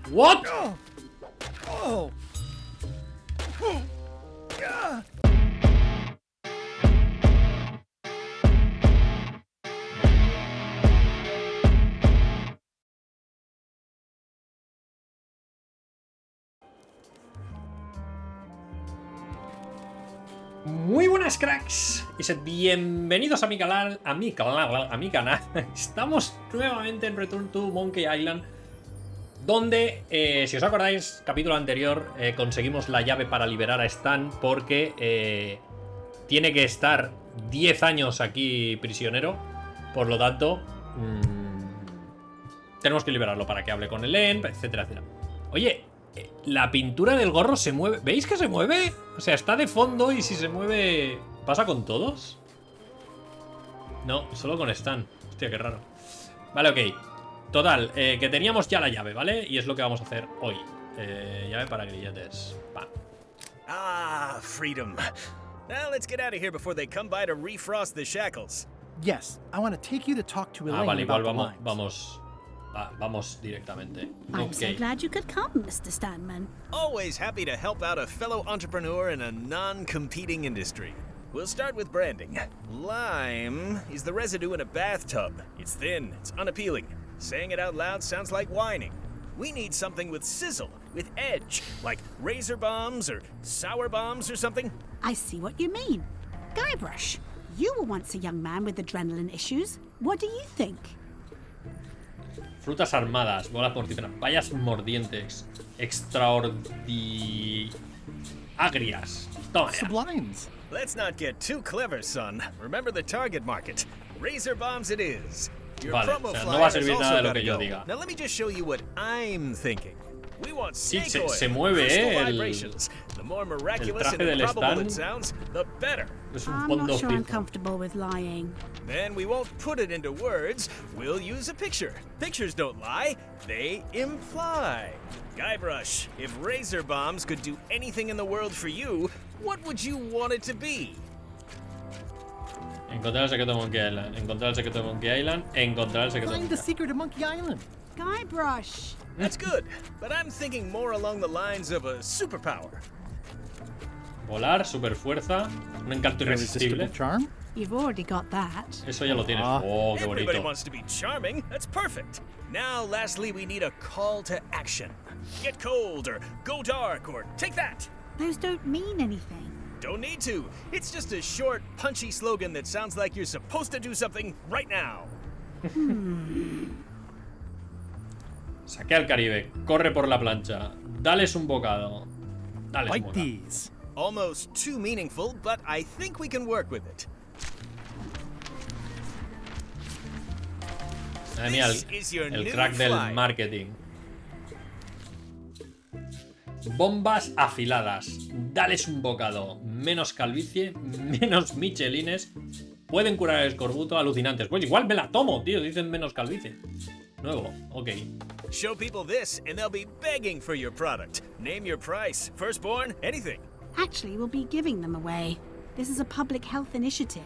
What? Muy buenas, cracks, y sed bienvenidos a mi canal, Estamos nuevamente en Return to Monkey Island, donde, si os acordáis, capítulo anterior, conseguimos la llave para liberar a Stan, porque tiene que estar 10 años aquí prisionero. Por lo tanto, tenemos que liberarlo para que hable con Helen, etcétera, etcétera. Oye, la pintura del gorro se mueve. ¿Veis que se mueve? O sea, está de fondo y si se mueve... ¿Pasa con todos? No, solo con Stan. Hostia, qué raro. Vale, ok. Total, que teníamos ya la llave, ¿vale? Y es lo que vamos a hacer hoy. Llave para grilletes. Va. Ah, freedom. Now let's get out of here before they come by to refrost the shackles. Yes, I want to take you to talk to Elaine Vale, igual about the vamos directamente. I'm so glad you could come, Mr. Stanman. Always happy to help out a fellow entrepreneur in a non-competing industry. We'll start with branding. Lime is the residue in a bathtub. It's thin, it's unappealing. Saying it out loud sounds like whining. We need something with sizzle, with edge, like razor bombs or sour bombs or something. I see what you mean. Guybrush, you were once a young man with adrenaline issues. What do you think? Frutas armadas, bolas mortíferas, bayas mordientes, agrias. Toma. Sublimes. Let's not get too clever, son. Remember the target market. Razor bombs it is. Your Vale, promo o sea, flyer no va a has servir also nada de lo gotta que yo go. diga. Now let me just show you what I'm thinking. We want Sí, snake oil, se mueve, crystal el vibrations. The more miraculous traje and del improbable Stan it sounds, the better. Es un I'm fondo not sure I'm fijo. comfortable with lying. Then we won't put it into words. We'll use a picture. Pictures don't lie, they imply. Guybrush, if razor bombs could do anything in the world for you, what would you want it to be? Encontrar el secreto de Monkey Island. Encontrar el secreto de Monkey Island. Encontrar el secreto de Find Monkey the secret of Monkey Island. Guybrush! That's good, but I'm thinking more along the lines of a superpower. Volar, super fuerza, un encanto irresistible. Irresistible charm. You've already got that. Eso ya lo tienes. Ah. Oh, qué Everybody bonito. wants to be charming. That's perfect. Now, lastly, we need a call to action. Get cold, or go dark, or take that. Those don't mean anything. Don't need to. It's just a short, punchy slogan that sounds like you're supposed to do something right now. Saquea al Caribe, corre por la plancha, dales un bocado. Dales un Like bocado. these. Almost too meaningful, but I think we can work with it. Madre mía, This is your el new crack del fly. marketing. Bombas afiladas, dales un bocado. Menos calvicie, menos michelines. Pueden curar el escorbuto, alucinantes. Pues igual me la tomo, tío. Dicen menos calvicie. Nuevo, ok. Show people this, and they'll be begging for your product. Name your price, firstborn, anything. Actually, we'll be giving them away. This is a public health initiative.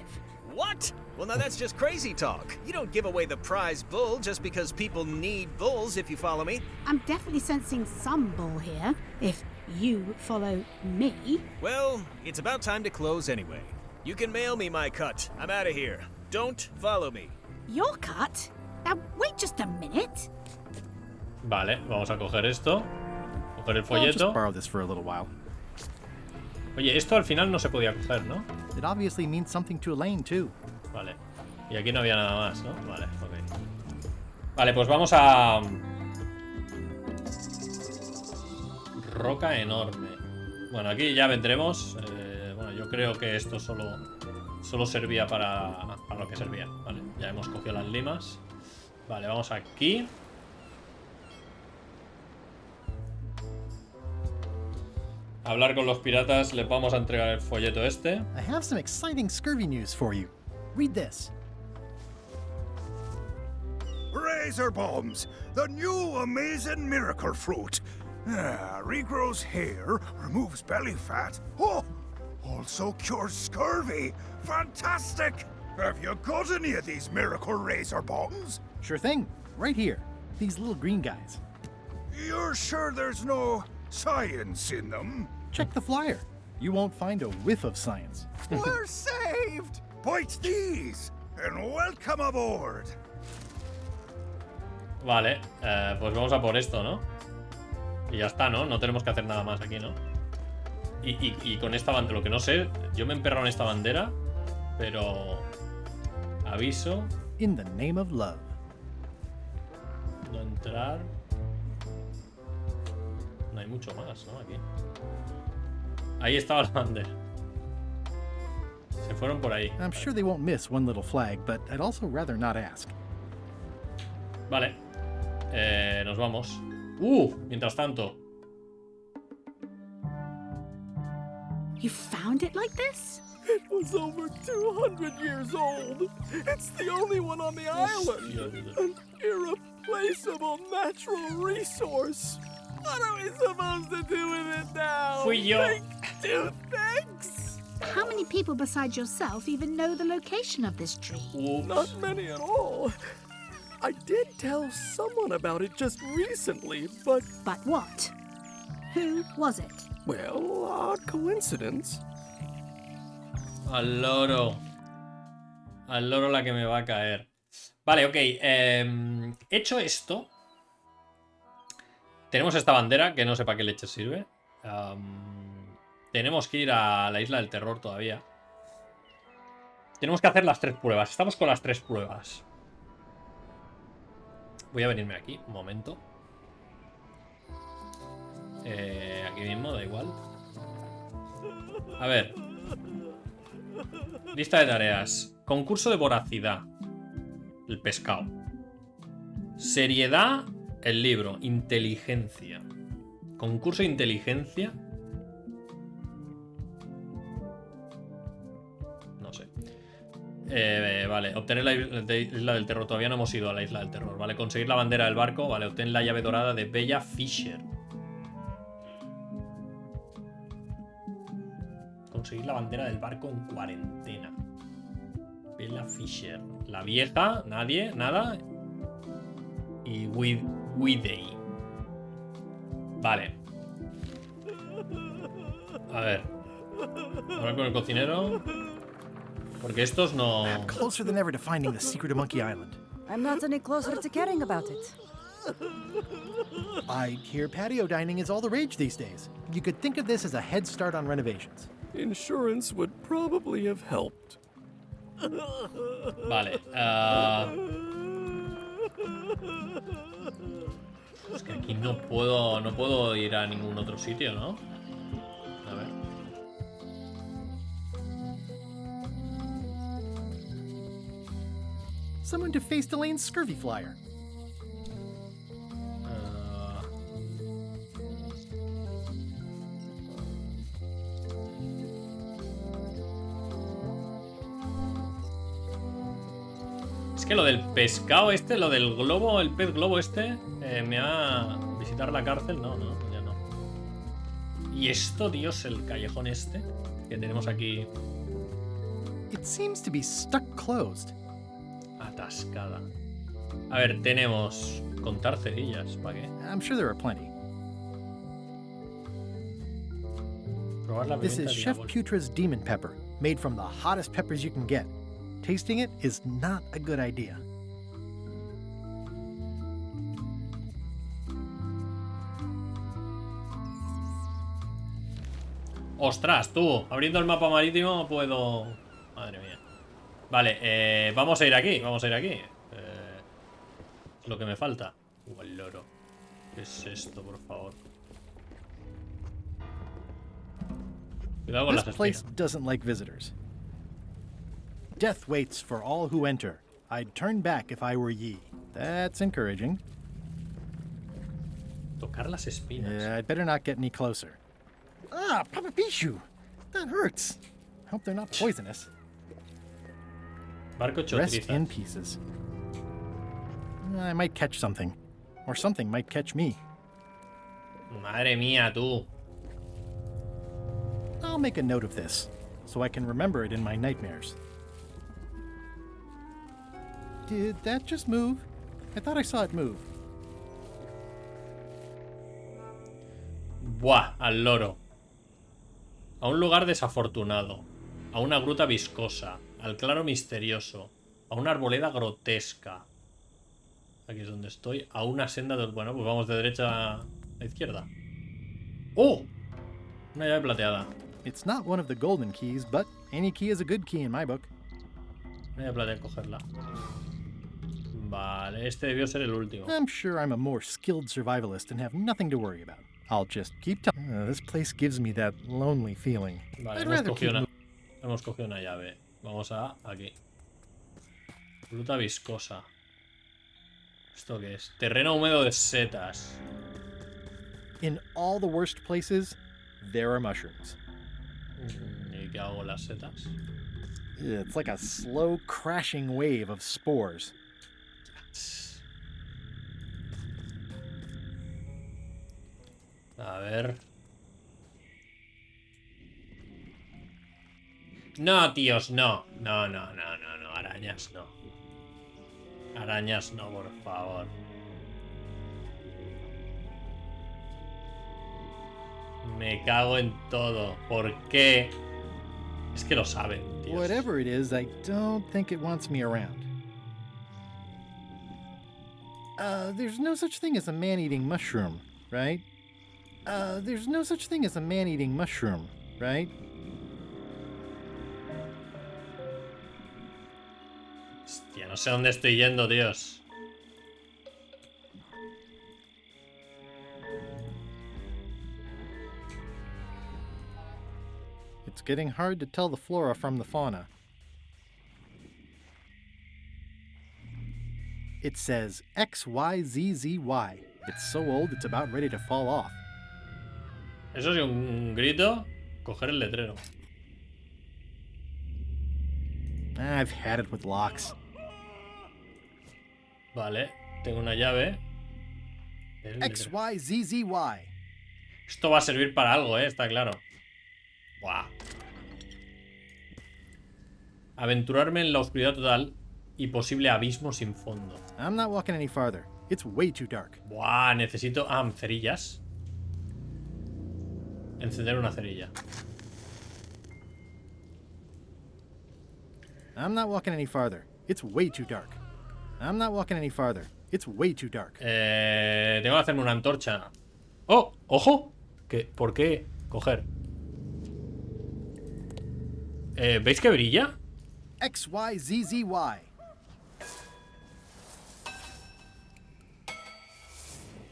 What? Well, now that's just crazy talk. You don't give away the prize bull just because people need bulls, if you follow me. I'm definitely sensing some bull here. If you follow me. Well, it's about time to close anyway. You can mail me my cut. I'm out of here. Don't follow me. Your cut? Now, wait just a minute. Vale, vamos a coger esto. Coger el I'll just folleto. borrow this for a little while. Oye, esto al final no se podía coger, ¿no? It obviously means something to Elaine too. Vale. Y aquí no había nada más, ¿no? Vale, ok. Vale, pues vamos a... Roca enorme. Bueno, aquí ya vendremos. Bueno, yo creo que esto solo servía para lo que servía. Vale, ya hemos cogido las limas. Vale, vamos aquí. Hablar con los piratas, les vamos a entregar el folleto este. I have some exciting scurvy news for you. Read this. Razor bombs, the new amazing miracle fruit. Regrows hair, removes belly fat. Oh, also cures scurvy. Fantastic! Have you got any of these miracle razor bombs? Sure thing. Right here. These little green guys. You're sure there's no science in them? Check the flyer. You won't find a whiff of science. We're saved! Bite these, and welcome aboard. Vale, pues vamos a por esto, ¿no? Y ya está, ¿no? No tenemos que hacer nada más aquí, ¿no? Y con esta bandera, lo que no sé, yo me he emperrado en esta bandera, pero... Aviso. In the name of love. No entrar. No hay mucho más, ¿no? Aquí. Ahí estaba la bandera. Se fueron por ahí. I'm sure they won't miss one little flag, but I'd also rather not ask. Vale. Nos vamos. Mientras tanto. You found it like this? It was over 200 years old. It's the only one on the island. An irreplaceable natural resource. What are we supposed to do with it now? Fui yo. Make two things? How many people besides yourself even know the location of this tree? Not many at all. I did tell someone about it just recently, but... But what? Who was it? Well, odd coincidence. Al loro. Al loro la que me va a caer. Vale, ok. Hecho esto. Tenemos esta bandera, que no sé para qué leche sirve. Tenemos que ir a la isla del terror todavía. Tenemos que hacer las 3 pruebas. Estamos con las 3 pruebas. Voy a venirme aquí, un momento. Aquí mismo, da igual. A ver. Lista de tareas. Concurso de voracidad. El pescado. Seriedad. El libro. Inteligencia. Concurso de inteligencia. No sé. Vale, obtener la isla del terror. Todavía no hemos ido a la isla del terror. Vale, conseguir la bandera del barco. Vale, obtener la llave dorada de Bella Fisher. Conseguir la bandera del barco en cuarentena. Bella Fisher. La vieja, nadie, nada. Y Day. Vale. A ver. Hablar con el cocinero. Porque estos no... I'm closer than ever to finding the secret of Monkey Island. I'm not any closer to caring about it. I hear patio dining is all the rage these days. You could think of this as a head start on renovations. Insurance would probably have helped. Vale. Es que aquí no puedo ir a ningún otro sitio, ¿no? A ver. Someone defaced Elaine's scurvy flyer. Es que lo del pescado este, lo del globo, el pez globo este, me ha... Visitar la cárcel, no, ya no. Y esto, Dios, el callejón este que tenemos aquí. It seems to be stuck closed. Atascada. A ver, tenemos... Contar cerillas, ¿para qué? I'm sure there are plenty. Probar la This pimienta is Chef diabólica. Putra's demon pepper, made from the hottest peppers you can get. Tasting it is not a good idea. ¡Ostras, tú! Abriendo el mapa marítimo puedo... Madre mía. Vale, vamos a ir aquí, Es lo que me falta. El loro. ¿Qué es esto, por favor? Cuidado con This las place espinas. doesn't like visitors. Death waits for all who enter. I'd turn back if I were ye. That's encouraging. Tocar las espinas. Yeah, I'd better not get any closer. Ah, Papa Pichu! That hurts. Hope they're not poisonous. Barco Rest in chotriza. pieces. I might catch something. Or something might catch me. Madre mía, tú. I'll make a note of this, so I can remember it in my nightmares. Did that just move? I thought I saw it move. Buah, al loro. A un lugar desafortunado. A una gruta viscosa. Al claro misterioso. A una arboleda grotesca. Aquí es donde estoy. A una senda de... Bueno, pues vamos de derecha a izquierda. ¡Oh! Una llave plateada. It's not one of the golden keys, but any key is a good key in my book. Una llave plateada, cogerla. Vale, este debió ser el último. I'm sure I'm a more skilled survivalist and have nothing to worry about. I'll just keep telling. This place gives me that lonely feeling. Vale, I'd hemos rather keep cogido una llave. Vamos a aquí. Fruta viscosa. ¿Esto qué es? Terreno húmedo de setas. In all the worst places, there are mushrooms. ¿Y qué hago con las setas? It's like a slow crashing wave of spores. A ver. No, tíos, no. No. Arañas no. Arañas no, por favor. Me cago en todo. ¿Por qué? Es que lo saben, tíos. Whatever it is, I don't think it wants me around. There's no such thing as a man-eating mushroom, right? There's no such thing as a man-eating mushroom, right? Hostia, no sé dónde estoy yendo, tíos. It's getting hard to tell the flora from the fauna. It says XYZZY. It's so old it's about ready to fall off. Eso sí, un grito. Coger el letrero. I've had it with locks. Vale, tengo una llave. XYZZY. Esto va a servir para algo, está claro. Buah. Aventurarme en la oscuridad total y posible abismo sin fondo. I'm not walking any farther. It's way too dark. Buah, necesito... Ah, cerillas. Encender una cerilla. I'm not walking any farther. It's way too dark. I'm not walking any farther. It's way too dark. Tengo que hacerme una antorcha. ¡Oh! ¡Ojo! ¿Qué? ¿Por qué? Coger. ¿Veis que brilla? XYZZY.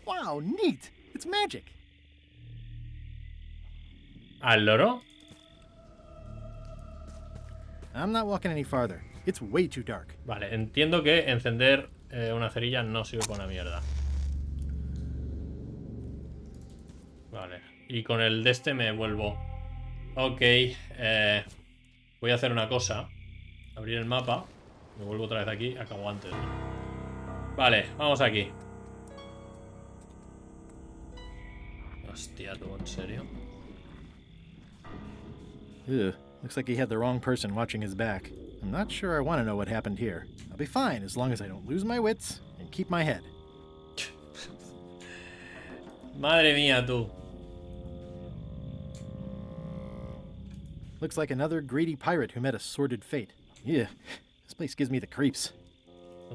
Wow, neat. It's magic. ¿Al loro? I'm not walking any farther. It's way too dark. Vale, entiendo que encender una cerilla no sirve para una mierda. Vale, y con el de este me vuelvo. Ok, voy a hacer una cosa. Abrir el mapa. Me vuelvo otra vez aquí. Acabo antes, ¿no? Vale, vamos aquí. Hostia, ¿tú en serio? Ugh, looks like he had the wrong person watching his back. I'm not sure I want to know what happened here. I'll be fine as long as I don't lose my wits and keep my head. Madre mía, tú. Looks like another greedy pirate who met a sordid fate. Yeah, this place gives me the creeps.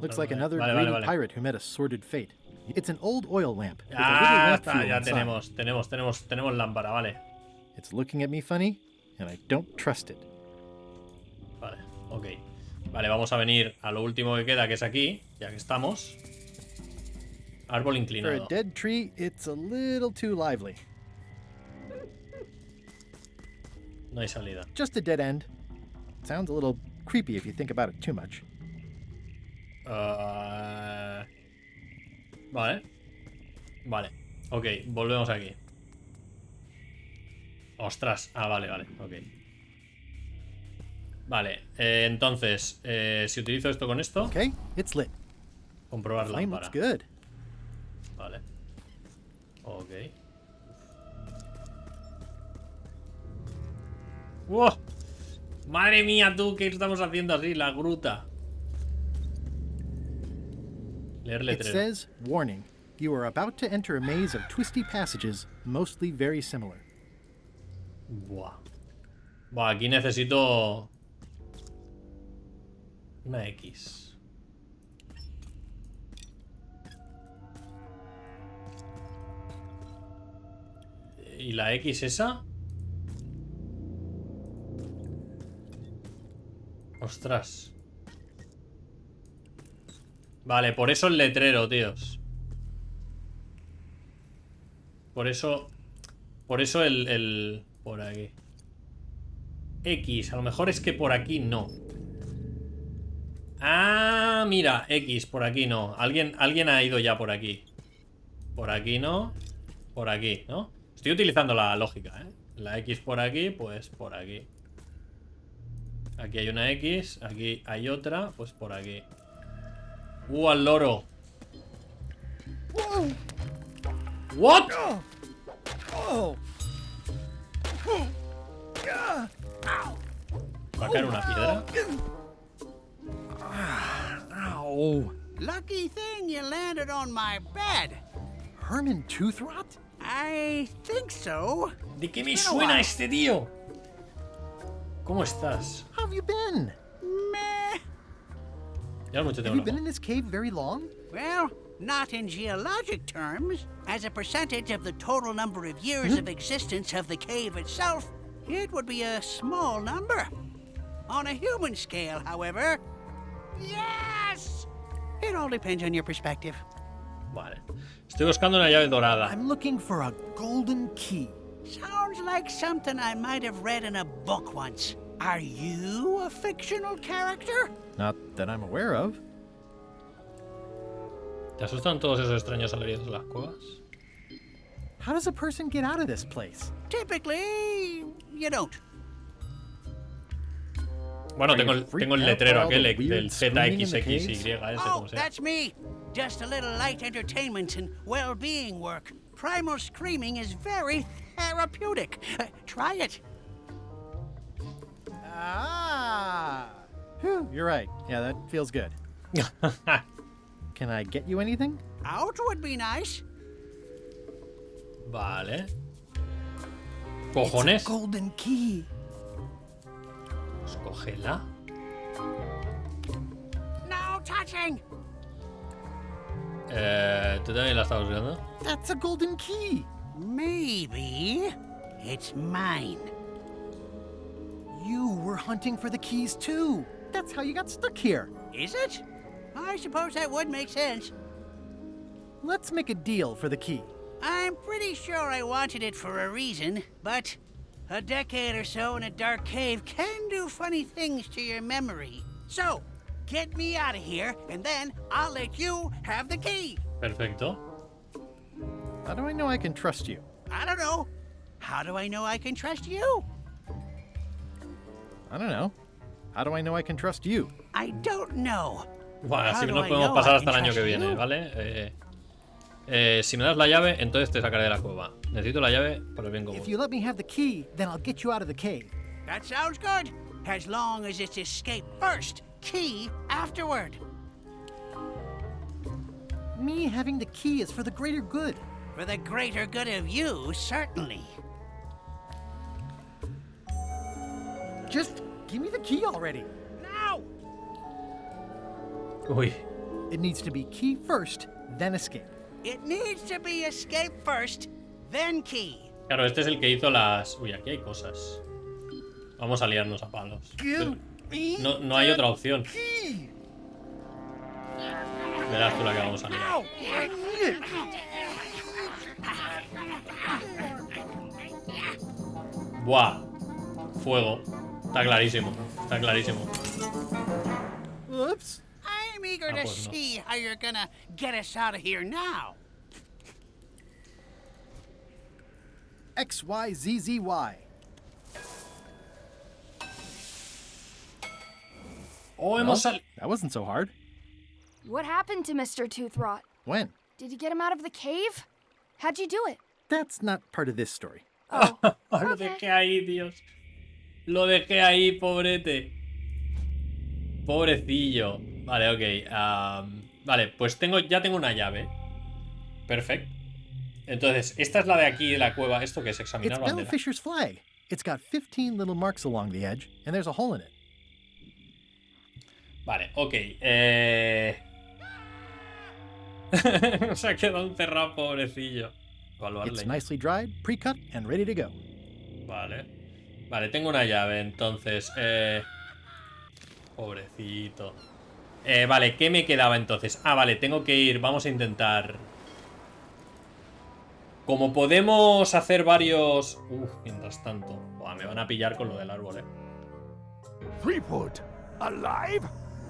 Looks like another greedy pirate who met a sordid fate. It's an old oil lamp. With a little lamp fuel Ya inside. tenemos lámpara, vale. It's looking at me funny, and I don't trust it. Vale, ok. Vale, vamos a venir a lo último que queda, que es aquí, ya que estamos. Árbol For a inclinado. dead tree, it's a little too lively. No hay salida. Just a dead end. Sounds a little creepy if you think about it too much. Vale. Vale. Ok, volvemos aquí. Ostras. Ah, vale, ok. Vale, entonces, si utilizo esto con esto, Okay, it's lit. comprobar Flame lámpara. looks good. Vale. Ok. ¡Wow! Madre mía, tú, ¿qué estamos haciendo así? La gruta. Leer It letrero. says, warning, You are about to enter a maze of twisty passages, mostly very similar. Buah. Buah, aquí necesito una X. ¿Y la X esa? Ostras. Vale, por eso el letrero, tíos. Por eso el... Por aquí. X, a lo mejor es que por aquí no. Ah, mira, X, por aquí no. Alguien ha ido ya por aquí. Por aquí no. Por aquí, ¿no? Estoy utilizando la lógica, ¿eh? La X por aquí, pues por aquí. Aquí hay una X, aquí hay otra, pues por aquí. Al loro. What? ¿Va a caer una piedra? Ow. Lucky thing you landed on my bed. Herman Toothrot? I think so. ¿De qué me suena este tío? ¿Cómo estás? How have you been? Meh. Ya mucho Have tiempo. you been in this cave very long? Well, not in geologic terms. As a percentage of the total number of years of existence of the cave itself, it would be a small number. On a human scale, however, yes! It all depends on your perspective. Vale. Estoy buscando una llave dorada. I'm looking for a golden key. Sounds like something I might have read in a book once. Are you a fictional character? Not that I'm aware of. ¿Te asustan todos esos extraños alaridos de las cuevas? How does a person get out of this place? Typically, you don't. Bueno, Are you tengo el freaked out by letrero all the aquel weird del screaming in the ZXXY, caves? ese Oh, como sea. that's me. Just a little light entertainment and well-being work. Primal screaming is very therapeutic. Try it. Ah! Whew, you're right. Yeah, that feels good. Can I get you anything? Out would be nice. Vale. It's Cojones. a golden key. Pues cógela. No touching. ¿Tú también la estabas buscando? That's a golden key. Maybe it's mine. You were hunting for the keys too. That's how you got stuck here. Is it? I suppose that would make sense. Let's make a deal for the key. I'm pretty sure I wanted it for a reason, but a decade or so in a dark cave can do funny things to your memory. So, get me out of here, and then I'll let you have the key. Perfecto. How do I know I can trust you? I don't know. How do I know I can trust you? I don't know. How do I know I can trust you? I don't know. Bueno, así How que do nos I podemos know pasar I hasta el can año que trust viene, you? ¿vale? Si me das la llave, entonces te sacaré de la cueva. Necesito la llave por el bien común. If you let me have the key, then I'll get you out of the cave. That sounds good. As long as it's escape first, key afterward. Me having the key is for the greater good. For the greater good of you, certainly. Just give me the key already. Now! Uy. It needs to be key first, then escape. It needs to be escape first, then key. Claro, este es el que hizo las... Uy, aquí hay cosas. Vamos a liarnos a palos. No hay otra opción. Verás tú la que vamos a liar. Buah. Fuego. Está clarísimo. Está clarísimo. Oops. I'm eager to pues no. see how you're gonna get us out of here now. XYZZY. Oh, hemos salido. That wasn't so hard. What happened to Mr. Toothrot? When? Did you get him out of the cave? How'd you do it? That's not part of this story. Oh, Lo dejé ahí, Dios. Lo dejé ahí, pobrete. Pobrecillo. Vale, ok. Vale, pues ya tengo una llave. Perfecto. Entonces, esta es la de aquí, de la cueva. ¿Esto que es? Examinar It's Bella bandera. Fisher's flag. It's got 15 little marks along the edge, and there's a hole in it. Vale, ok. Se ha quedado encerrado, pobrecillo. Evaluar It's leña. nicely dried, pre-cut, and ready to go. Vale. Vale, tengo una llave, entonces. Pobrecito. Vale, ¿qué me quedaba entonces? Ah, vale, tengo que ir. Vamos a intentar. Como podemos hacer varios... mientras tanto. Buah, me van a pillar con lo del árbol, Threepwood, alive?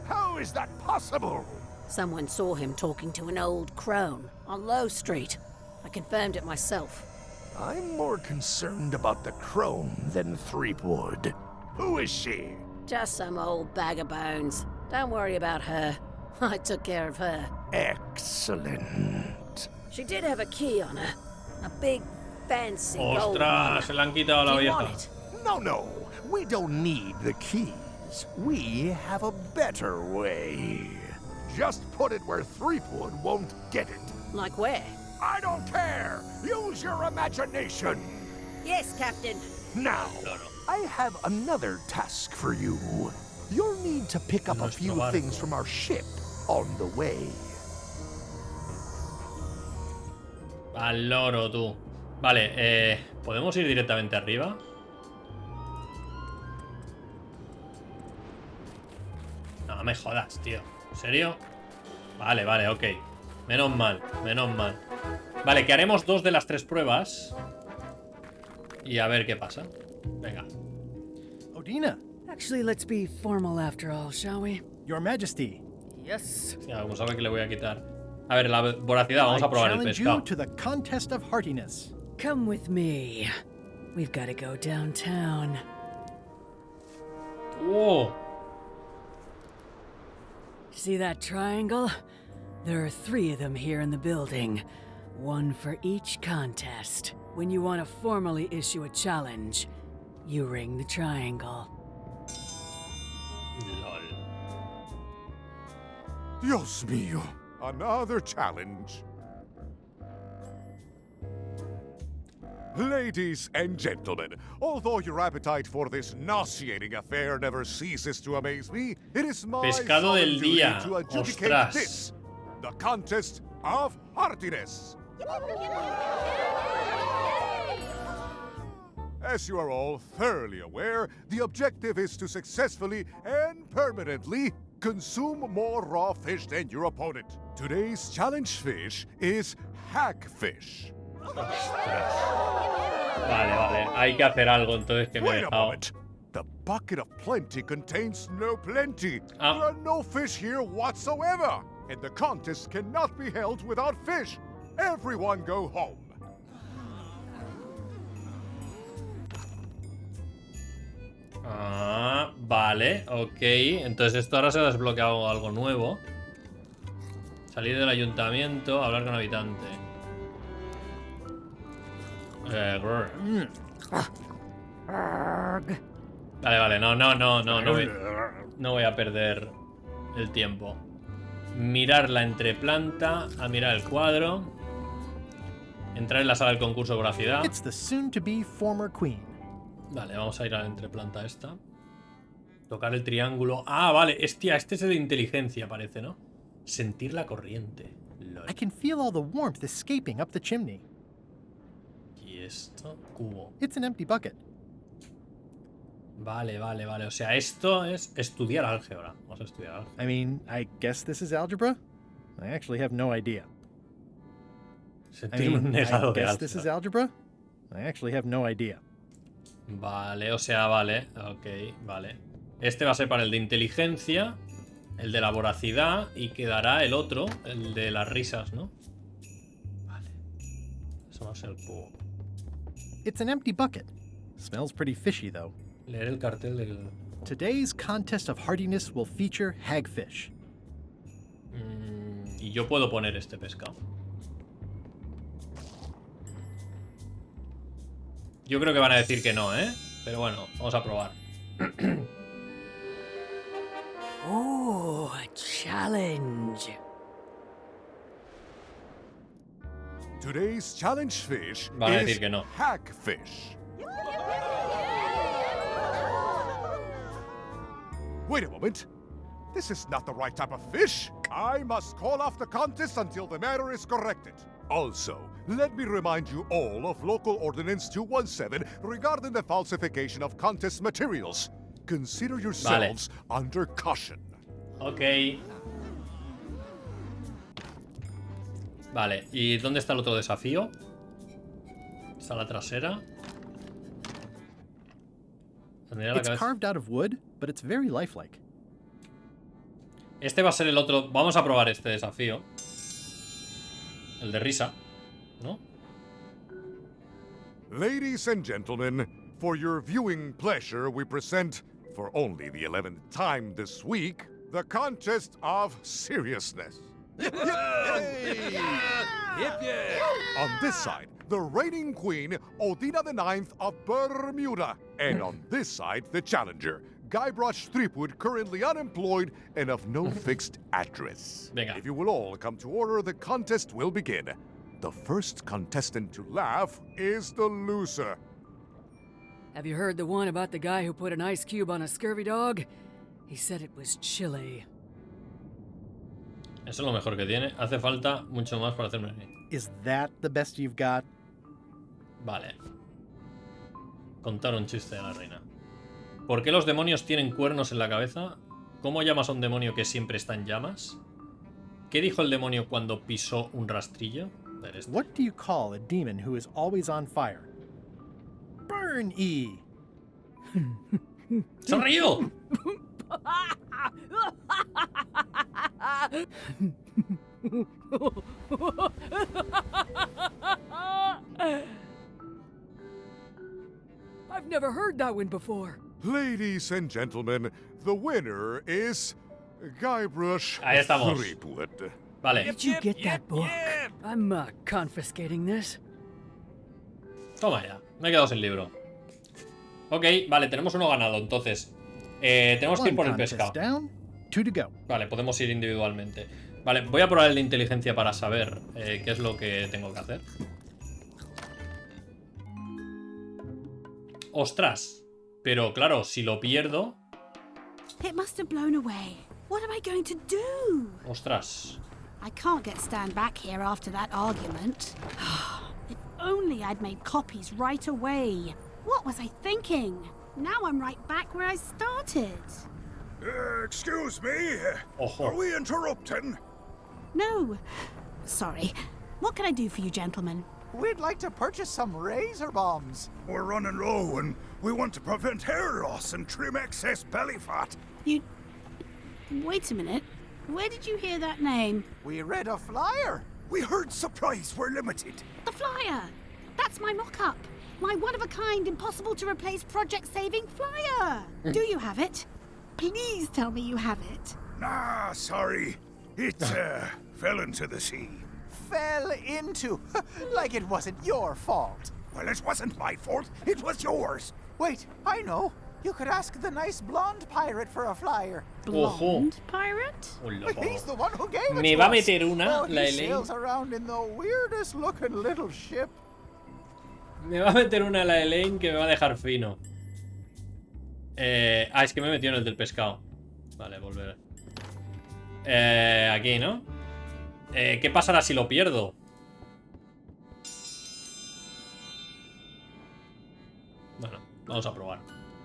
How is that possible? Someone saw him talking to an old crone on Low Street. I confirmed it myself. I'm more concerned about the crone than Threepwood. Who is she? Just some old bag of bones. Don't worry about her. I took care of her. Excellent. She did have a key on her. A big, fancy gold ¡Ostras! one. Se le han quitado a la Do you vieja. want it? No. We don't need the keys. We have a better way. Just put it where Threepwood won't get it. Like where? I don't care. Use your imagination. Yes, Captain. Now, I have another task for you. You'll need to pick up a few things from our ship on the way. Al loro, tú. Vale, ¿podemos ir directamente arriba? No me jodas, tío. ¿En serio? Vale, ok. Menos mal. Vale, que haremos 2 de las 3 pruebas. Y a ver qué pasa. Venga. Odina, Actually, let's be formal after all, shall we? Your Majesty. Yes. Hostia, como sabe que le voy a quitar. A ver, la voracidad. Vamos a probar el challenge pescado. you to the contest of heartiness. Come with me. We've got to go downtown. ¡Oh! See that triangle? There are 3 of them here in the building. 1 for each contest. When you want to formally issue a challenge, you ring the triangle. LOL. Dios mío. Another challenge. Ladies and gentlemen, although your appetite for this nauseating affair never ceases to amaze me, it is my Pescado del solemn duty día. to adjudicate Ostras. this, the contest of heartiness. As you are all thoroughly aware, the objective is to successfully and permanently consume more raw fish than your opponent. Today's challenge fish is hagfish. Vale. Hay que hacer algo entonces que me he Wait a dejado. moment. The bucket of plenty contains no plenty. Ah. There are no fish here whatsoever. And the contest cannot be held without fish. Everyone go home. Ah, vale, ok. Entonces esto ahora se ha desbloqueado algo nuevo. Salir del ayuntamiento, hablar con habitante. Grrr. Vale, no voy a perder el tiempo. Mirar la entreplanta, a mirar el cuadro. Entrar en la sala del concurso de voracidad. It's the soon-to-be former queen. Vale, vamos a ir a la entreplanta esta. Tocar el triángulo. Ah, vale, este es de inteligencia, parece, ¿no? Sentir la corriente. I can feel all the warmth escaping up the chimney. Y esto, cubo. It's an empty bucket. Vale. O sea, esto es estudiar álgebra. Vamos a estudiar álgebra. I mean, I guess this is algebra? I actually have no idea. Sentir un negado de this is álgebra. algebra? I actually have no idea. Vale, o sea, vale. Ok, vale. Este va a ser para el de inteligencia, el de la voracidad y quedará el otro, el de las risas, ¿no? Vale. Eso va a ser el cubo. It's an empty bucket. Smells pretty fishy, though. Leer el cartel del... Today's contest of heartiness will feature hagfish. Y yo puedo poner este pescado. Yo creo que van a decir que no, ¿eh? Pero bueno, vamos a probar. Oh, a challenge. Today's challenge fish Van a is decir que no. hagfish. Wait a moment. This is not the right type of fish. I must call off the contest until the matter is corrected. Also, let me remind you all of Local Ordinance 217 regarding the falsification of contest materials. Consider yourselves under caution. Ok. Vale, ¿y dónde está el otro desafío? Está la trasera. It's carved out of wood, but it's very lifelike. Este va a ser el otro. Vamos a probar este desafío. El de risa, ¿no? Ladies and gentlemen, for your viewing pleasure, we present, for only the 11th time this week, the contest of seriousness. On this side, the reigning queen, Odina IX of Brrr Muda. And on this side, the challenger, GUYBRUSH THREEPWOOD, currently unemployed and of no fixed address. Venga. If you will all come to order, the contest will begin. The first contestant to laugh is the loser. Have you heard the one about the guy who put an ice cube on a scurvy dog? He said it was chilly. Eso es lo mejor que tiene. Hace falta mucho más para hacerme reír. Is that the best you've got? Vale. Contar un chiste de la reina. ¿Por qué los demonios tienen cuernos en la cabeza? ¿Cómo llamas a un demonio que siempre está en llamas? ¿Qué dijo el demonio cuando pisó un rastrillo? What do you call a demon who is always on fire? Burn E. ¡Sonrío! I've never heard that one before. Ladies and gentlemen, the winner is GUYBRUSH Ahí estamos. Threepwood. Vale. Did you get that book? I'm confiscating this. Toma ya. Me he quedado sin libro. Ok, vale, tenemos uno ganado, entonces. Tenemos que ir por el pescado. Down, 2 to go. Vale, podemos ir individualmente. Vale, voy a probar el de inteligencia para saber qué es lo que tengo que hacer. ¡Ostras! Pero claro, si lo pierdo... It must have blown away. What am I going to do? ¡Ostras! I can't get stand back here after that argument. If only I'd made copies right away. What was I thinking? Now I'm right back where I started. Excuse me? Ojo. Are we interrupting? No. Sorry. What can I do for you, gentlemen? We'd like to purchase some razor bombs. We're running low and we want to prevent hair loss and trim excess belly fat. You... Wait a minute. Where did you hear that name? We read a flyer. We heard supplies were limited. The flyer! That's my mock-up. My one-of-a-kind, impossible-to-replace project-saving flyer. Do you have it? Please tell me you have it. Nah, sorry. It fell into the sea. Fell into? Like it wasn't your fault. Well, it wasn't my fault. It was yours. Wait, I know. You could ask the nice blonde pirate for a flyer. Blonde pirate? He's the one who gave it Me to va a us. meter una, la He Elaine. sails around in the weirdest looking little ship. Me va a meter una la Elaine que me va a dejar fino. Es que me he metido en el del pescado. Vale, volver. Aquí, ¿no? ¿Qué pasará si lo pierdo? Bueno, vamos a probar.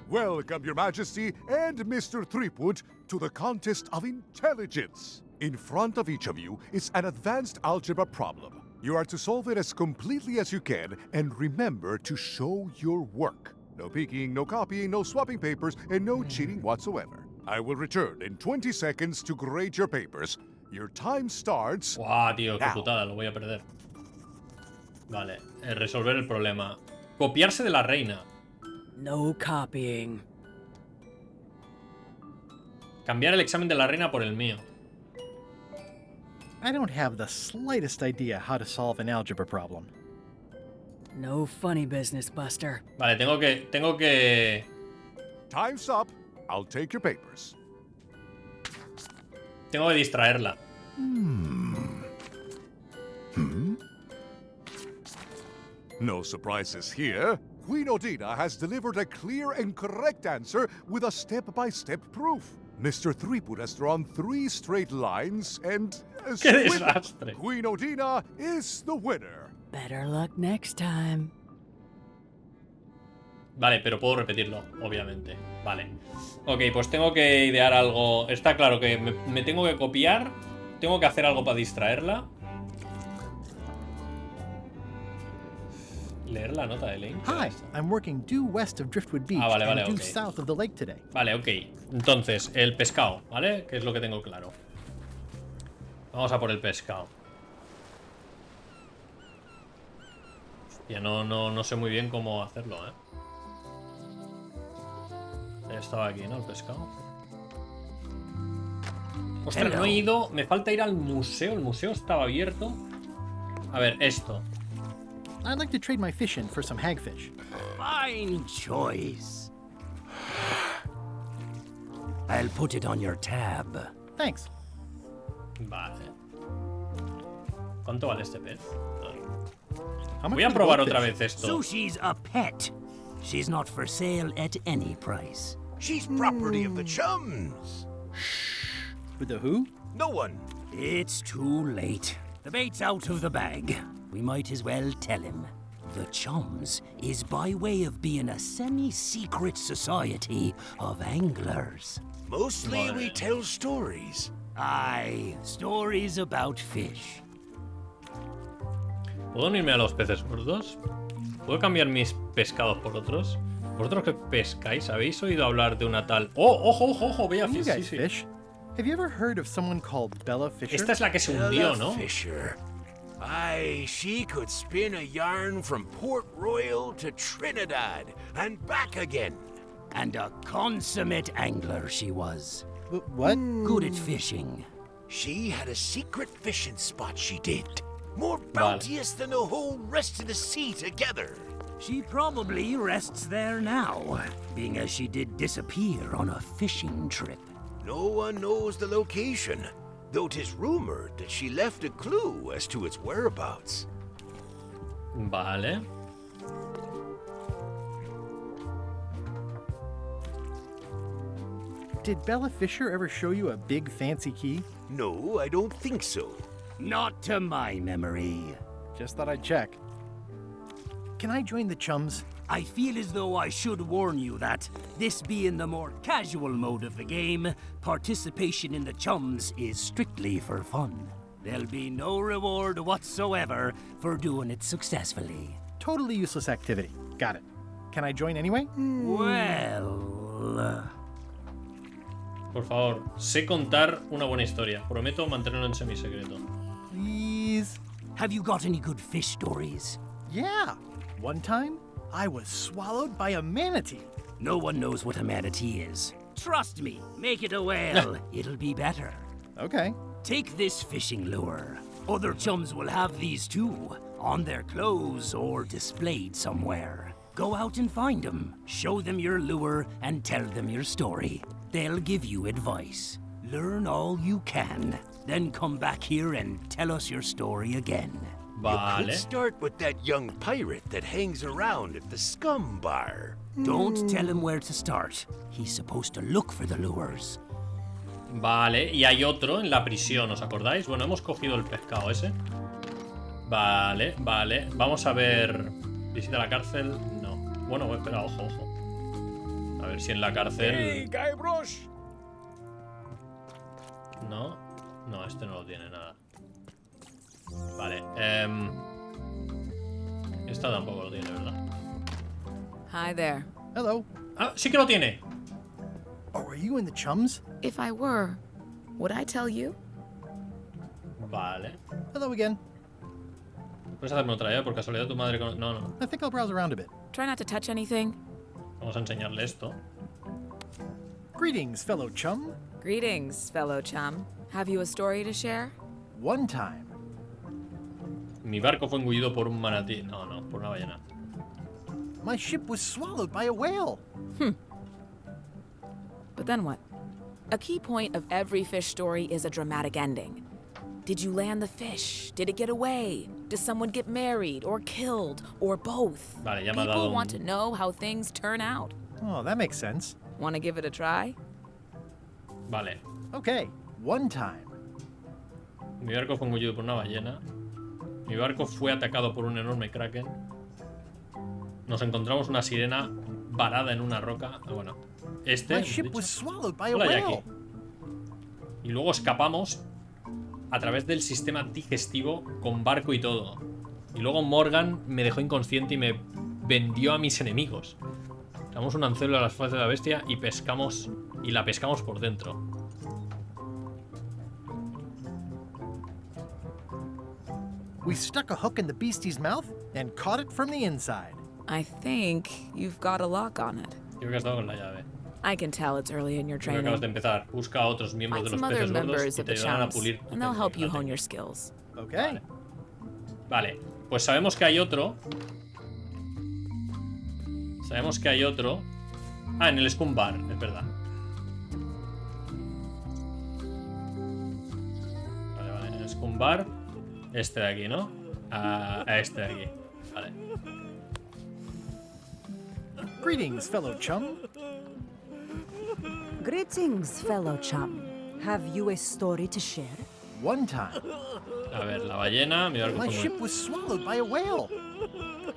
Welcome, Your Majesty and Mr. Threepwood, to the contest of intelligence. In front of each of you is an advanced algebra problem. You are to solve it as completely as you can, and remember to show your work. No peeking, no copying, no swapping papers, and no cheating whatsoever. I will return in 20 seconds to grade your papers. Your time starts. Guau, tío, qué now. putada, lo voy a perder. Vale, resolver el problema. Copiarse de la reina. No copying. Cambiar el examen de la reina por el mío. I don't have the slightest idea how to solve an algebra problem. No funny business, Buster. Vale, tengo que... Time's up. I'll take your papers. Tengo que distraerla. No surprises here. Queen Odina has delivered a clear and correct answer with a step-by-step proof. Mr. Threepwood has drawn 3 straight lines and... ¡Qué desastre! Queen Odina is the winner. Better luck next time. Vale, pero puedo repetirlo, obviamente. Vale. Ok, pues tengo que idear algo. Está claro que me tengo que copiar. Tengo que hacer algo para distraerla. Leer la nota de Lane. Hi, I'm working due west of Driftwood Beach vale, and due okay. south of the lake today. Vale, ok. Entonces, el pescado, ¿vale? Que es lo que tengo claro. Vamos a por el pescado. Hostia, no sé muy bien cómo hacerlo, ¿eh? Estaba aquí, ¿no? El pescado. Ostras, no he ido. Me falta ir al museo. El museo estaba abierto. A ver, esto. I'd like to trade my fish in for some hagfish. Fine choice. I'll put it on your tab. Thanks. Vale. ¿Cuánto vale este pez? How much Voy a for the probar goldfish? otra vez esto. Sushi's a pet. She's not for sale at any price. She's property of the chums. With the who? No one. It's too late. The bait's out of the bag. We might as well tell him. The Chums is by way of being a semi-secret society of anglers. Mostly we tell stories. Aye, stories about fish. ¿Puedo unirme a los peces gordos? ¿Puedo cambiar mis pescados por otros? ¿Vosotros que pescáis? ¿Habéis oído hablar de una tal...? ¡Oh, ojo, ojo, ojo! Bella You Fish, guys sí, sí. fish? Have you ever heard of someone called Bella Fisher? Esta es la que se hundió, ¿no? Fisher. Aye, she could spin a yarn from Port Royal to Trinidad and back again. And a consummate angler she was. What? Good at fishing. She had a secret fishing spot, she did. More bounteous than the whole rest of the sea together. She probably rests there now, being as she did disappear on a fishing trip. No one knows the location, though 'tis rumored that she left a clue as to its whereabouts. Vale. Did Bella Fisher ever show you a big fancy key? No, I don't think so. Not to my memory. Just thought I'd check. Can I join the Chums? I feel as though I should warn you that, this being the more casual mode of the game, participation in the Chums is strictly for fun. There'll be no reward whatsoever for doing it successfully. Totally useless activity. Got it. Can I join anyway? Well... Por favor, sé contar una buena historia. Prometo mantenerlo en semisecreto. Please. Have you got any good fish stories? Yeah. One time, I was swallowed by a manatee. No one knows what a manatee is. Trust me, make it a whale. It'll be better. Okay. Take this fishing lure. Other chums will have these too, on their clothes or displayed somewhere. Go out and find them, show them your lure, and tell them your story. They'll give you advice. Learn all you can, then come back here and tell us your story again. You Vale. could start with that young pirate that hangs around at the Scum Bar. Don't tell him where to start. He's supposed to look for the lures. Vale, y hay otro en la prisión, ¿os acordáis? Bueno, hemos cogido el pescado ese. Vale, vale. Vamos a ver... ¿Visita la cárcel? No. Bueno, espera, ojo, ojo. A ver si en la cárcel... Hey, GUYBRUSH! No. No, este no lo tiene nada. Vale, esta tampoco lo tiene, ¿verdad? Hi there. Hello. Ah, sí que lo tiene. Oh, are you in the Chums? If I were, would I tell you? Vale. Hello again. Puedes hacerme otra, ¿eh? Por casualidad tu madre... No, no. I think I'll browse around a bit. Try not to touch anything. Vamos a enseñarle esto. Greetings, fellow chum. Greetings, fellow chum. Have you a story to share? One time. Mi barco fue engullido por un manatí. No, no, por una ballena. My ship was swallowed by a whale. But then what? A key point of every fish story is a dramatic ending. Did you land the fish? Did it get away? Does someone get married or killed or both? Vale, ya me ha People dado want to know how things turn out. Oh, that makes sense. Want to give it a try? Vale. Okay, one time. Mi barco fue engullido por una ballena. Mi barco fue atacado por un enorme kraken. Nos encontramos una sirena varada en una roca. Ah, bueno. My ship was swallowed by a Hola, whale. Jackie. Y luego escapamos a través del sistema digestivo con barco y todo. Y luego Morgan me dejó inconsciente y me vendió a mis enemigos. Damos un anzuelo a las faz de la bestia y pescamos. Y la pescamos por dentro. We stuck a hook in the beastie's mouth and caught it from the inside. I think you've got a lock on it. Creo que has dado con la llave. I can tell it's early in your Creo que training. acabas de empezar. Busca a otros miembros Find de los some other peces gordos members y of te the ayudarán a chums, pulir. and they'll help you hone your skills. Okay. Vale, pues sabemos que hay otro. Sabemos que hay otro. Ah, en el Scum Bar, es verdad. Vale, vale, en el Scum Bar. Este de aquí, ¿no? A este de aquí. Vale. Greetings, fellow chum. Greetings, fellow chum. Have you a story to share? One time. A ver, la ballena. Mi barco My fue ship was swallowed by a whale.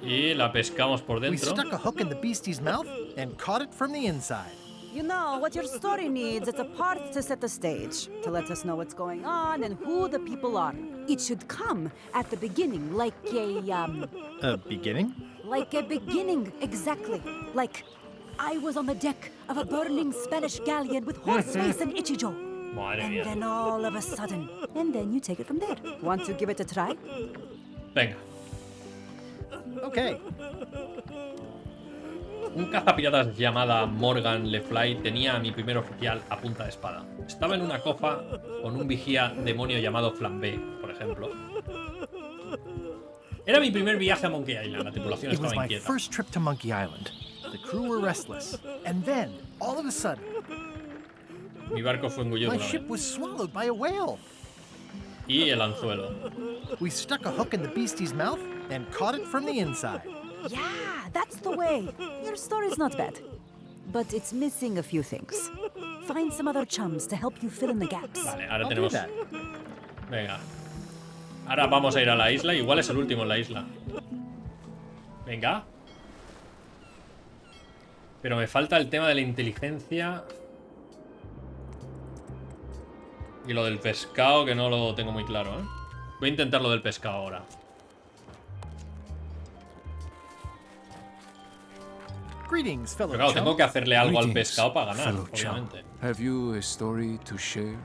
y la pescamos por We dentro. stuck a hook in the beastie's mouth and caught it from the inside. You know, what your story needs is a part to set the stage, to let us know what's going on and who the people are. It should come at the beginning, like A beginning? like a beginning, exactly. Like, I was on the deck of a burning Spanish galleon with Horseface and Ichijo. Madre And mía. then all of a sudden, and then you take it from there. Want to give it a try? Venga. Okay. Un cazapiratas llamada Morgan Le Fly tenía a mi primer oficial a punta de espada. Estaba en una cofa con un vigía demonio llamado Flambé, por ejemplo. Era mi primer viaje a Monkey Island. La tripulación It was estaba my inquieta. first trip to Monkey Island. The crew were restless. And then, all of a sudden, Mi barco fue engullido my por una ship was swallowed by a whale. y el anzuelo. We stuck a hook in the beastie's mouth and caught it from the inside. Yeah, that's the way. Your story's not bad. But it's missing a few things. Find some other chums to help you fill in the gaps. Vale, ahora I'll tenemos. do that. Venga. Ahora vamos a ir a la isla. Igual es el último en la isla. Venga. Pero me falta el tema de la inteligencia. Y lo del pescado, que no lo tengo muy claro, ¿eh? Voy a intentar lo del pescado ahora. Greetings, fellow Pero claro, chum. tengo que hacerle algo al Greetings, pescado para ganar, fellow chum. obviamente. Have you a story to share?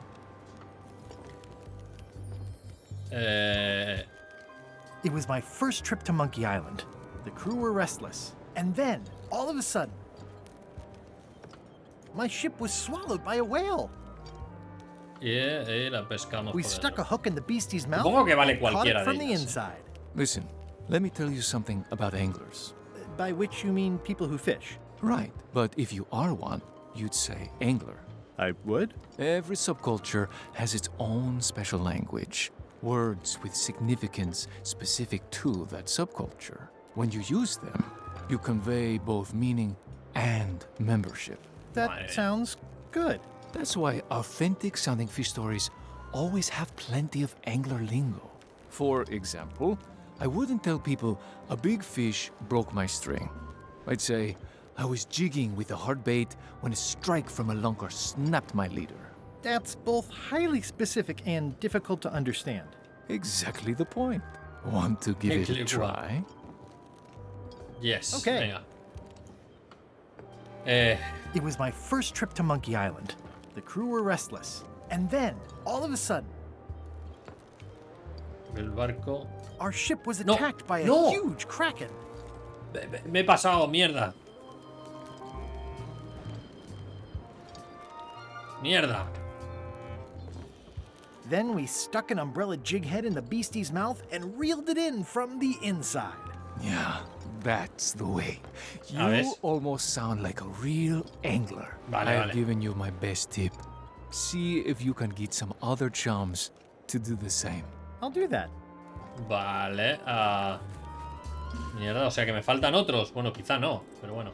It was my first trip to Monkey Island. The crew were restless. And then, all of a sudden, my ship was swallowed by a whale. Y la pescamos We por stuck dentro. a hook in the beastie's mouth Supongo que vale and caught cualquiera it de from the ellas. inside. Listen, let me tell you something about anglers. By which you mean people who fish. Right, but if you are one, you'd say angler. I would? Every subculture has its own special language, words with significance specific to that subculture. When you use them, you convey both meaning and membership. That sounds good. That's why authentic sounding fish stories always have plenty of angler lingo. For example, I wouldn't tell people a big fish broke my string. I'd say I was jigging with a hard bait when a strike from a lunker snapped my leader. That's both highly specific and difficult to understand. Exactly the point. Want to give it a try? Yes. Okay. Venga. It was my first trip to Monkey Island. The crew were restless. And then, all of a sudden, El barco. our ship was No, attacked by a no. huge kraken. Me he pasado, mierda. Mierda. Then we stuck an umbrella jig head in the beastie's mouth and reeled it in from the inside. Yeah, that's the way. Ah, You ¿ves? almost sound like a real angler. Vale, I've vale. given you my best tip. See if you can get some other chums to do the same. I'll do that. Vale. Mierda, o sea que me faltan otros. Bueno, quizá no, pero bueno.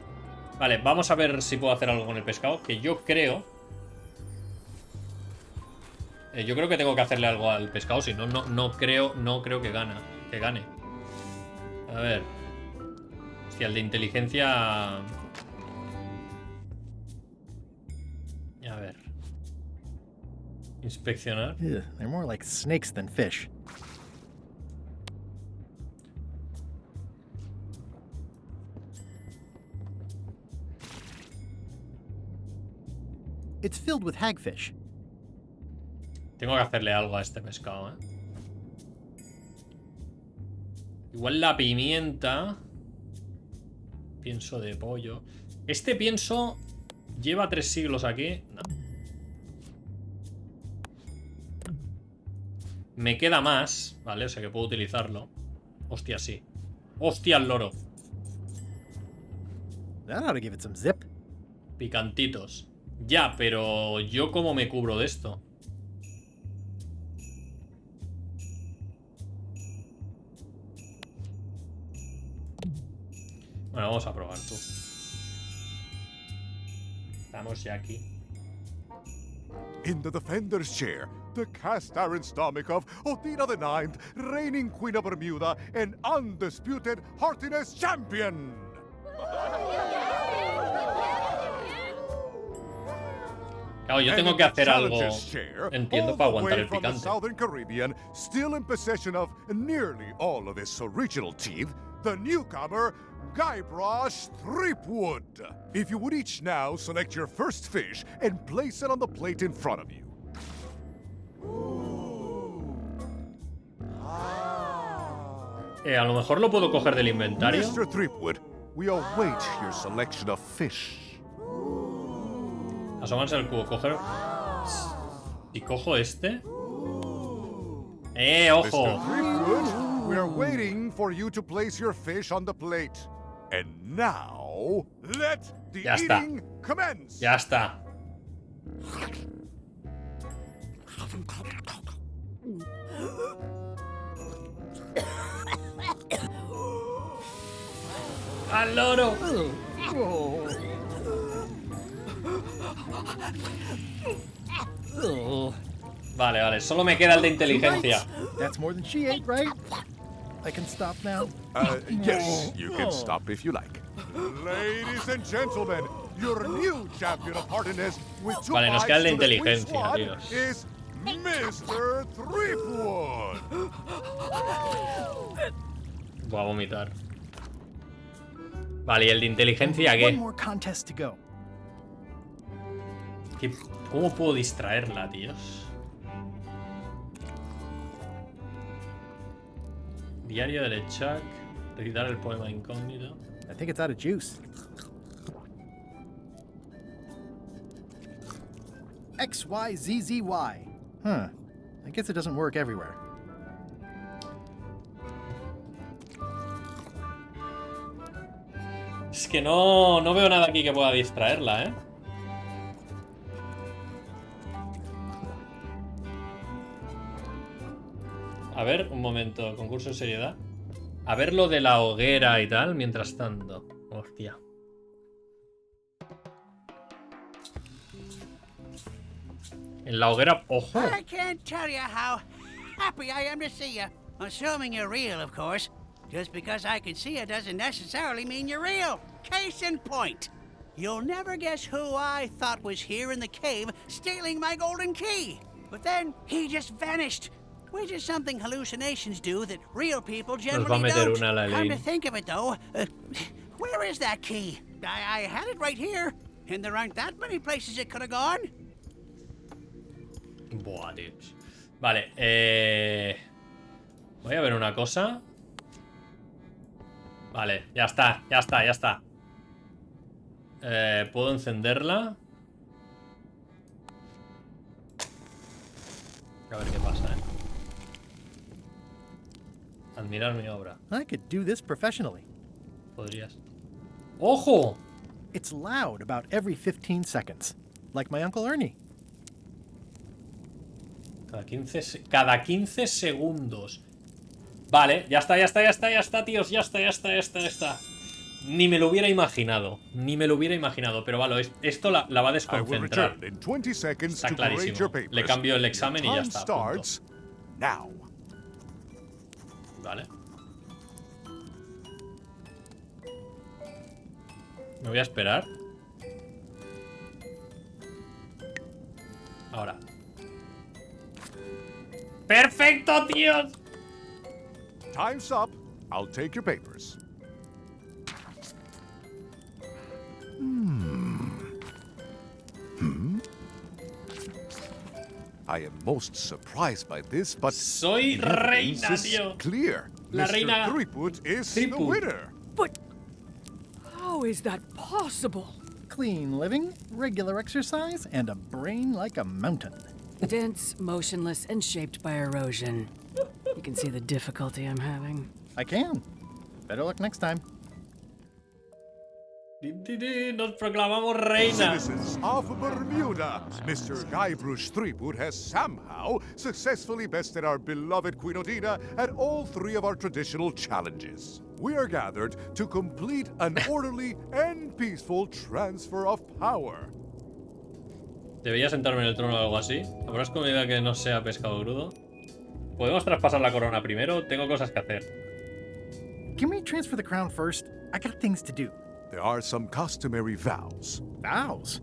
Vale, vamos a ver si puedo hacer algo con el pescado. Que yo creo... yo creo que tengo que hacerle algo al pescado. Si no, no creo que gane. A ver. Hostia, el de inteligencia... A ver. Inspeccionar. Ugh, they're more like snakes than fish. It's filled with hagfish. Tengo que hacerle algo a este pescado, ¿eh? Igual la pimienta. Pienso de pollo. Este pienso lleva 3 siglos aquí. No. Me queda más, ¿vale? O sea que puedo utilizarlo. Hostia, sí. Hostia, el loro. That ought to give it some zip. Picantitos. Ya, pero ¿yo cómo me cubro de esto? Bueno, vamos a probar, tú. Estamos ya aquí. In the defender's chair, the cast iron stomach of Othina the Ninth, reigning Queen of Bermuda and undisputed heartiness champion. Claro, yo tengo que hacer algo, entiendo, para aguantar el picante. Southern Caribbean, still in possession of nearly all of his original teeth, the newcomer, GUYBRUSH THREEPWOOD. If you would each now select your first fish and place it on the plate in front of you. A lo mejor lo puedo coger del inventario. Mr. Threepwood, we await your selection of fish. Asomarse al cubo, coger... ¿Y cojo este? ¡Ojo! Mr. Threepwood, we are waiting for you to place your fish on the plate. And now, let the eating commence. Ya está. ¡Al loro! Vale, vale, solo me queda el de inteligencia. That's more than she ate, right? I can stop now? Yes, you can stop if you like. Ladies and gentlemen, your new champion of heartiness with 2 vale, nos queda el de bites to the inteligencia, Queen tíos. Squad is Mr. Threepwood. Voy a vomitar. Vale, ¿y el de inteligencia qué? One more contest to go. ¿Cómo puedo distraerla, tíos? Diario de Lechak. Recitar el poema incógnito. I think it's out of juice. XYZZY. Huh. I guess it doesn't work everywhere. Es que no veo nada aquí que pueda distraerla, ¿eh? A ver, un momento. Concurso de seriedad. A ver lo de la hoguera y tal, mientras tanto. Hostia. En la hoguera, ojo. I can't tell you how happy I am to see you. Assuming you're real, of course. Just because I can see you doesn't necessarily mean you're real. Case in point. You'll never guess who I thought was here in the cave stealing my golden key. But then he just vanished. Which is something hallucinations do that real people generally don't. Come to think of it, though, where is that key? I had it right here, and there aren't that many places it could have gone. Buah, tíos. Vale, voy a ver una cosa. Vale, ya está, ya está, ya está. ¿Puedo encenderla? A ver qué pasa, Admirar mi obra. I could do this professionally. Podrías. ¡Ojo! It's loud about every 15 seconds. Like my Uncle Ernie. Cada 15 segundos. Vale, ya está, tíos. Ya está. Ni me lo hubiera imaginado. Pero vale, esto la va a desconcentrar. Está clarísimo. Le cambio el examen y ya está. Vale. Me voy a esperar. Ahora. ¡Perfecto, tíos! Time's up. I'll take your papers. I am most surprised by this, but soy reina, tío. Clear. La Mr. reina Threepwood is the winner. But how is that possible? Clean living, regular exercise, and a brain like a mountain. Dense, motionless, and shaped by erosion. You can see the difficulty I'm having. I can. Better luck next time. Nos proclamamos reina. Citizens of Bermuda, Mr. GUYBRUSH THREEPWOOD has somehow successfully bested our beloved Queen Odina at all 3 of our traditional challenges. We are gathered to complete an orderly and peaceful transfer of power. Debería sentarme en el trono o algo así. ¿Habrás comida que no sea pescado crudo? ¿Podemos traspasar la corona primero? Tengo cosas que hacer. Can we transfer the crown first? I got things to do. There are some customary vows. Vows?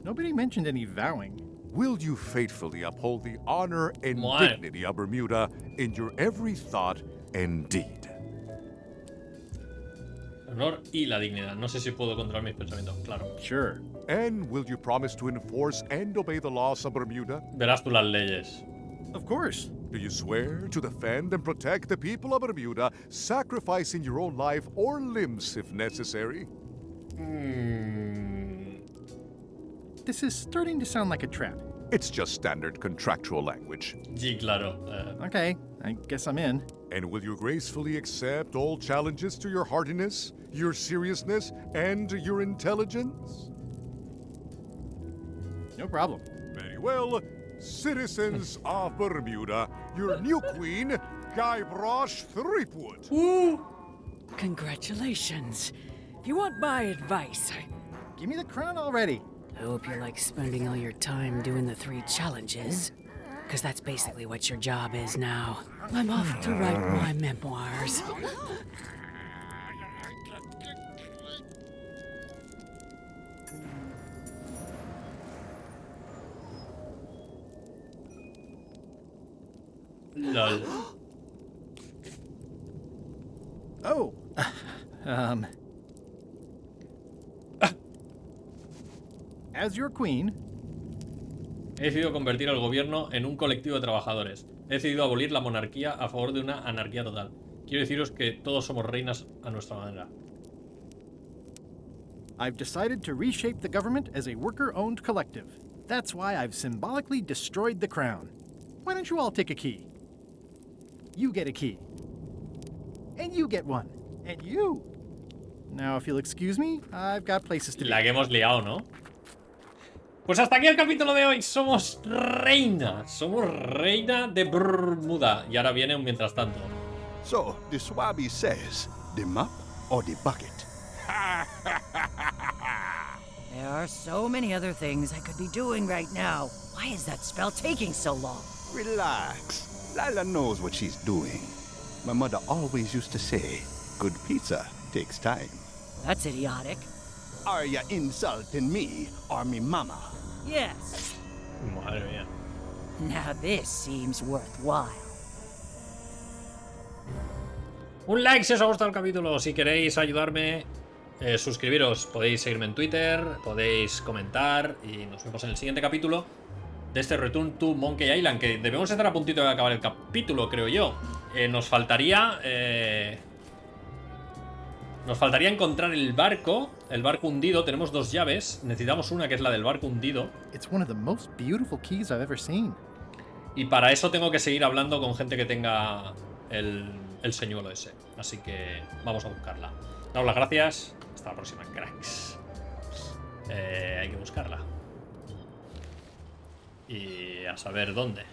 Nobody mentioned any vowing. Will you faithfully uphold the honor and dignity of Bermuda in your every thought and deed? Honor y la dignidad. No sé si puedo controlar mis pensamientos. Claro. Sure. And will you promise to enforce and obey the laws of Bermuda? Verás tú las leyes. Of course. Do you swear to defend and protect the people of Bermuda, sacrificing your own life or limbs if necessary? This is starting to sound like a trap. It's just standard contractual language. Sí, claro. Okay, I guess I'm in. And will you gracefully accept all challenges to your hardiness, your seriousness, and your intelligence? No problem. Very well. Citizens of Bermuda, your new queen, GUYBRUSH THREEPWOOD. Congratulations. If you want my advice, give me the crown already. I hope you like spending all your time doing the 3 challenges. Because that's basically what your job is now. I'm off to write my memoirs. Lol. Oh. As your queen, he decidido convertir al gobierno en un colectivo de trabajadores. He decidido abolir la monarquía a favor de una anarquía total. Quiero deciros que todos somos reinas a nuestra manera. I've decided to reshape the government as a worker-owned collective. That's why I've symbolically destroyed the crown. Why don't you all take a key? You get a key. And you get one. And you. Now, if you'll excuse me, I've got places to be. La que hemos liado, ¿no? Pues hasta aquí el capítulo de hoy. Somos reina. Somos reina de Brrr Muda. Y ahora viene un mientras tanto. So, the Swabby says, the mop or the bucket? There are so many other things I could be doing right now. Why is that spell taking so long? Relax. Lila knows what she's doing. My mother always used to say, good pizza takes time. That's idiotic. Are you insulting me or me mama? Yes. Madre mía. Now this seems worthwhile. Un like si os ha gustado el capítulo. Si queréis ayudarme, suscribiros. Podéis seguirme en Twitter, podéis comentar. Y nos vemos en el siguiente capítulo de este Return to Monkey Island, que debemos estar a puntito de acabar el capítulo, creo yo. Nos faltaría encontrar el barco hundido. Tenemos 2 llaves. Necesitamos una que es la del barco hundido. It's one of the most beautiful keys I've ever seen. Y para eso tengo que seguir hablando con gente que tenga el señuelo ese. Así que vamos a buscarla. Daos las gracias. Hasta la próxima, cracks. Hay que buscarla. Y a saber dónde.